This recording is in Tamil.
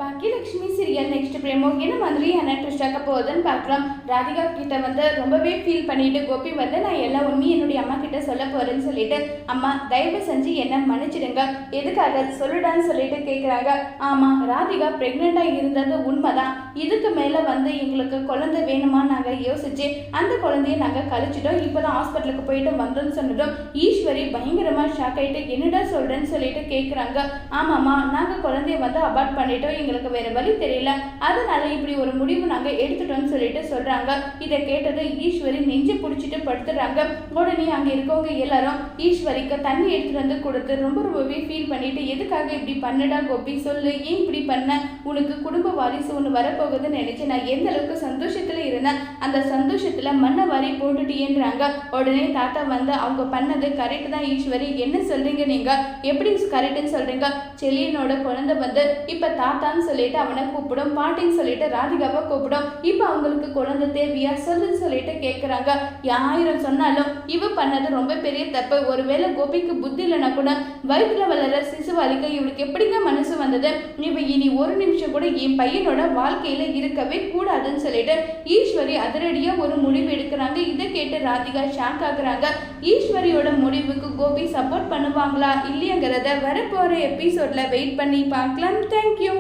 பாக்கியலட்சுமி சீரியல் நெக்ஸ்ட் பிரேமோ என்ன மாதிரியான ட்விஸ்ட் ஆக போகுதுன்னு பார்க்கலாம். ராதிகா கிட்ட ரொம்பவே ஃபீல் பண்ணிட்டு கோபி நான் எல்லா உண்மையும் என்னுடைய அம்மா கிட்ட சொல்ல போறேன்னு சொல்லிட்டு, அம்மா தயவு செஞ்சு என்ன மன்னிச்சிடுங்க, எதுக்காக சொல்லுடான்னு சொல்லிட்டு கேட்குறாங்க. ஆமா, ராதிகா பிரெக்னெண்டா இருந்தது உண்மைதான். இதுக்கு மேல எங்களுக்கு குழந்தை வேணுமா நாங்கள் யோசிச்சு அந்த குழந்தைய நாங்கள் கழிச்சிட்டோம். இப்போதான் ஹாஸ்பிட்டலுக்கு போயிட்டு வந்தோம்னு சொன்னதும் ஈஸ்வரி பயங்கரமா ஷாக் ஆயிட்டு என்னடா சொல்றேன்னு சொல்லிட்டு கேட்குறாங்க. ஆமாம்மா, நாங்கள் குழந்தைய அபார்ட் பண்ணிட்டோம், எங்களுக்கு வேற வழி தெரியல, அதனால இப்படி ஒரு முடிவு நாங்க எடுத்துட்டோம்னு சொல்லிட்டு சொல்றாங்க. இதை கேட்டது ஈஸ்வரி நெஞ்சு பிடிச்சிட்டு படுத்துறாங்க. உடனே அங்க இருக்கவங்க எல்லாரும் ஈஸ்வரிக்கு தண்ணி எடுத்துட்டு கொடுத்து ரொம்பவே ஃபீல் பண்ணிட்டு, எதுக்காக இப்படி பண்ணடா கோபி, சொல்லு, ஏன் இப்படி பண்ண, உனக்கு குடும்ப வாரிசு ஒன்று வரப்போகுதுன்னு நினைச்சு நான் எந்த அளவுக்கு சந்தோஷத்துல இருந்தேன், அந்த சந்தோஷத்துல மண்ணை வாரி போட்டுட்டேன்றாங்க. உடனே தாத்தா அவங்க பண்ணது கரெக்ட் தான் ஈஸ்வரி, என்ன சொல்றீங்க நீங்க, எப்படி கரெக்ட்னு சொல்றீங்க, செலியனோட குழந்தை இப்ப தாத்தான்னு சொல்லிட்டு அவனை கூப்பிடும், பாட்டின்னு சொல்லிட்டு ராதிகாவை கூப்பிடும், இப்ப அவங்களுக்கு குழந்தை தேவையா சொல்லுன்னு சொல்லிட்டு கேட்கிறாங்க. 1000 சொன்னாலும் இவ பண்ணது ரொம்ப பெரிய தப்பு. ஒருவேளை கோபிக்கு புத்தி இல்லைன்னா கூட வயிற்றுல வளர சிசுவாலிக்க இவளுக்கு எப்படிங்க மனசு வந்தது, இவ இனி ஒரு நிமிஷம் கூட என் பையனோட வாழ்க்கையில இருக்கவே கூடாதுன்னு சொல்லிட்டு ஈஸ்வரி அதிரடியா ஒரு முடிவு எடுக்கிறாங்க. இதை கேட்டு ராதிகா ஷாக் ஆகுறாங்க. ஈஸ்வரியோட முடிவுக்கு கோபி சப்போர்ட் பண்ணுவாங்களா இல்லையாங்கிறத வரப்போற எபிசோட்ல வெயிட் பண்ணி பார்க்கலாம். தேங்க்யூ.